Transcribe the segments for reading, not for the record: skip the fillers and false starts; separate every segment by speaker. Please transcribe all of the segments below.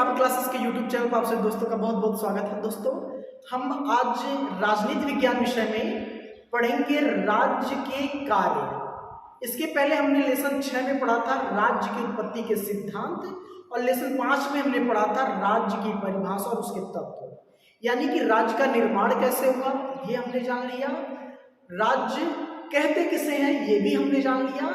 Speaker 1: किताब क्लासेस के YouTube channel पर आप सभी दोस्तों का बहुत बहुत स्वागत है। दोस्तों, हम आज राजनीति विज्ञान विषय में पढ़ेंगे राज्य के कार्य। इसके पहले हमने लेसन 6 में पढ़ा था राज्य की उत्पत्ति के सिद्धांत, और लेसन 5 में हमने पढ़ा था राज्य की परिभाषा और उसके तत्व, यानी कि राज्य का निर्माण कैसे हुआ ये हमने जान लिया, राज्य कहते किसे हैं ये भी हमने जान लिया।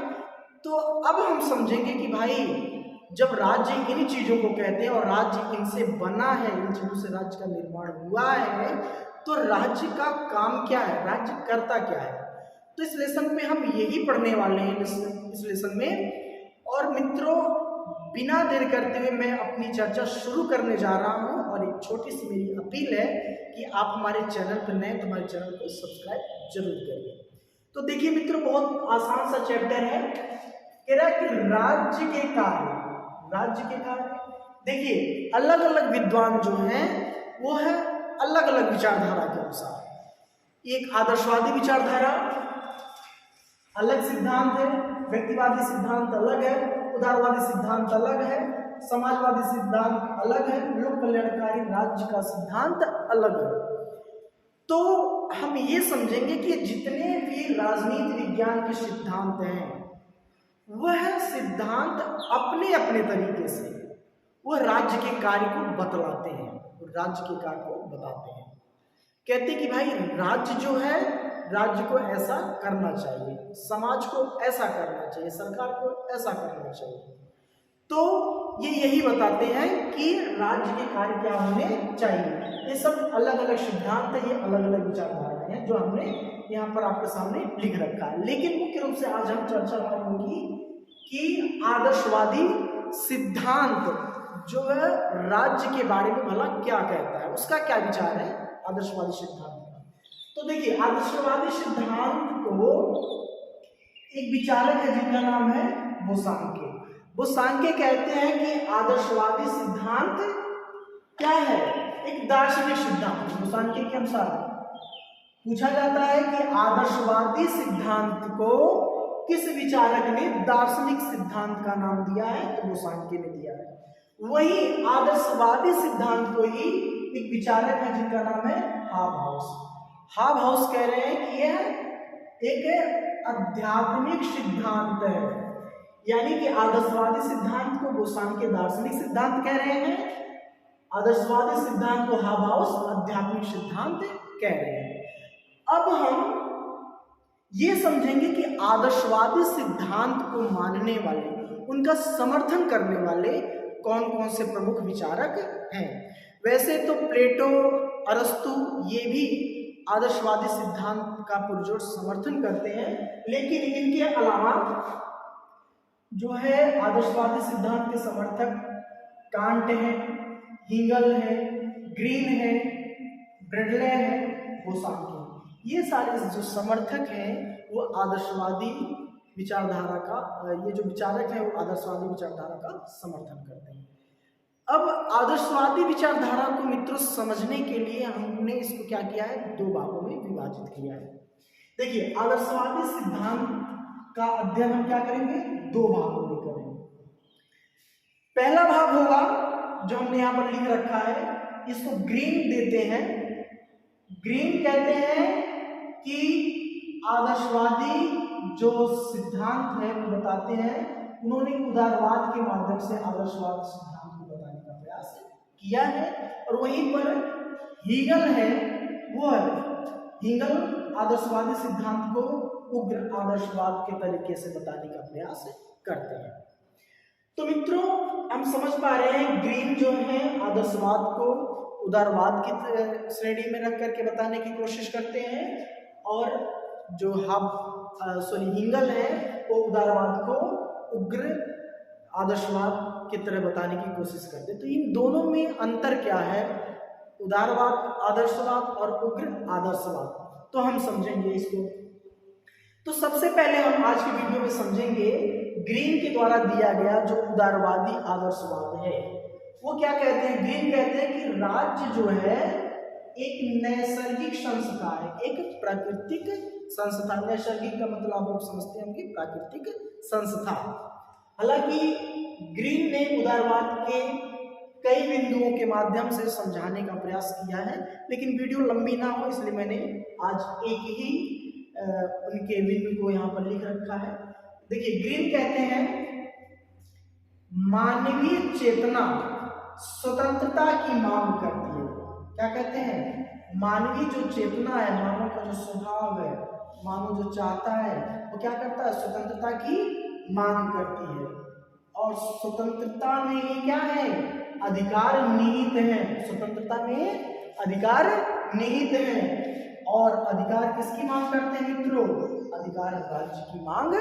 Speaker 1: तो अब हम समझेंगे कि भाई जब राज्य इन चीजों को कहते हैं और राज्य इनसे बना है, इन चीजों से राज्य का निर्माण हुआ है, तो राज्य का काम क्या है, राज्य करता क्या है। तो इस लेसन में हम यही पढ़ने वाले हैं इस लेसन में। और मित्रों, बिना देर करते हुए मैं अपनी चर्चा शुरू करने जा रहा हूं, और एक छोटी सी मेरी अपील है कि आप हमारे चैनल पर नए तो हमारे चैनल को सब्सक्राइब जरूर करिए। तो देखिए मित्रों, बहुत आसान सा चैप्टर है, कह रहा है कि राज्य के कार्य। राज्य के कार्य देखिए, अलग अलग विद्वान जो हैं वो है अलग अलग विचारधारा के अनुसार। एक आदर्शवादी विचारधारा अलग सिद्धांत है, व्यक्तिवादी सिद्धांत अलग है, उदारवादी सिद्धांत अलग है, समाजवादी सिद्धांत अलग है, लोक कल्याणकारी राज्य का सिद्धांत अलग है। तो हम ये समझेंगे कि जितने भी राजनीति विज्ञान के सिद्धांत हैं वह सिद्धांत अपने अपने तरीके से वह राज्य के कार्य को बतलाते हैं, राज्य के कार्य को बताते हैं। कहते हैं कि भाई राज्य जो है, राज्य को ऐसा करना चाहिए, समाज को ऐसा करना चाहिए, सरकार को ऐसा करना चाहिए। तो ये यही बताते हैं कि राज्य के कार्य क्या होने चाहिए। ये सब अलग अलग सिद्धांत है, ये अलग अलग विचारधाराएं हैं जो हमने यहाँ पर आपके सामने लिख रखा है। लेकिन मुख्य रूप से आज हम चर्चा करेंगे कि आदर्शवादी सिद्धांत जो है राज्य के बारे में भला क्या कहता है, उसका क्या विचार है आदर्शवादी सिद्धांत का। तो देखिए, आदर्शवादी सिद्धांत को एक विचारक है जिनका नाम है बोसांके। बोसांके कहते हैं कि आदर्शवादी सिद्धांत क्या है, एक दार्शनिक सिद्धांत। बोसांके के अनुसार पूछा जाता है कि आदर्शवादी सिद्धांत को किस विचारक ने दार्शनिक सिद्धांत का नाम दिया है, तो बोसांके ने दिया है। वही आदर्शवादी सिद्धांत को ही एक विचारक है जिनका नाम है हाबहाउस। हाबहाउस कह रहे हैं कि यह एक आध्यात्मिक सिद्धांत है, यानी कि आदर्शवादी सिद्धांत को बोसांके दार्शनिक सिद्धांत कह रहे हैं, आदर्शवादी सिद्धांत को हाबहाउस आध्यात्मिक सिद्धांत कह रहे हैं। अब हम ये समझेंगे कि आदर्शवादी सिद्धांत को मानने वाले, उनका समर्थन करने वाले कौन कौन से प्रमुख विचारक हैं। वैसे तो प्लेटो, अरस्तु ये भी आदर्शवादी सिद्धांत का पुरजोर समर्थन करते हैं, लेकिन इनके अलावा जो है आदर्शवादी सिद्धांत के समर्थक कांट है, हीगल है, ग्रीन है, ब्रेडले है, बोसांके, ये सारे जो समर्थक हैं वो आदर्शवादी विचारधारा का, ये जो विचारक है वो आदर्शवादी विचारधारा का समर्थन करते हैं। अब आदर्शवादी विचारधारा को मित्रों समझने के लिए हमने इसको क्या किया है, 2 भागों में विभाजित किया है। देखिए, आदर्शवादी सिद्धांत का अध्ययन हम क्या करेंगे, 2 भागों में करेंगे। पहला भाग होगा जो हमने यहाँ पर लिख रखा है, इसको ग्रीन देते हैं। ग्रीन कहते हैं कि आदर्शवादी जो सिद्धांत है वो बताते हैं, उन्होंने उदारवाद के माध्यम से आदर्शवाद सिद्धांत को बताने का प्रयास किया है। और वहीं पर हीगल है, वो हीगल आदर्शवादी सिद्धांत को उग्र आदर्शवाद के तरीके से बताने का प्रयास करते हैं। तो मित्रों, हम समझ पा रहे हैं ग्रीन जो है आदर्शवाद को उदारवाद की श्रेणी में रख करके बताने की कोशिश करते हैं, और जो हीगल है वो उदारवाद को उग्र आदर्शवाद की तरह बताने की कोशिश करते हैं। तो इन दोनों में अंतर क्या है, उदारवाद आदर्शवाद और उग्र आदर्शवाद, तो हम समझेंगे इसको। तो सबसे पहले हम आज की वीडियो में समझेंगे ग्रीन के द्वारा दिया गया जो उदारवादी आदर्शवाद है। वो क्या कहते हैं, ग्रीन कहते हैं कि राज्य जो है एक नैसर्गिक संस्था है, एक प्राकृतिक संस्था। नैसर्गिक का मतलब आप समझते हैं कि प्राकृतिक संस्था। हालांकि ग्रीन ने उदारवाद के कई बिंदुओं के माध्यम से समझाने का प्रयास किया है, लेकिन वीडियो लंबी ना हो इसलिए मैंने आज एक ही उनके बिंदु को यहाँ पर लिख रखा है। देखिए, ग्रीन कहते हैं मानवीय चेतना स्वतंत्रता की मांग करती है। क्या कहते हैं? मानवीय जो चेतना है, मानव का जो स्वभाव है, मानव जो चाहता है वो क्या करता है? स्वतंत्रता की मांग करती है। और स्वतंत्रता में ये क्या है? अधिकार निहित है। स्वतंत्रता में अधिकार निहित है। और अधिकार किसकी मांग करते हैं मित्रों? अधिकार राज्य की मांग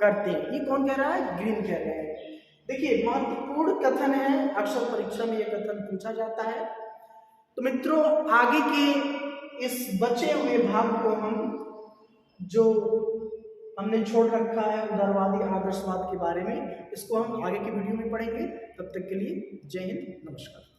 Speaker 1: करते हैं। ये कौन कह रहा है? ग्रीन कह रहे हैं। देखिए, महत्वपूर्ण कथन है, अक्सर परीक्षा में यह कथन पूछा जाता है। तो मित्रों, आगे के इस बचे हुए भाग को हम जो हमने छोड़ रखा है उदारवादी आदर्शवाद के बारे में, इसको हम आगे की वीडियो में पढ़ेंगे। तब तक के लिए जय हिंद, नमस्कार।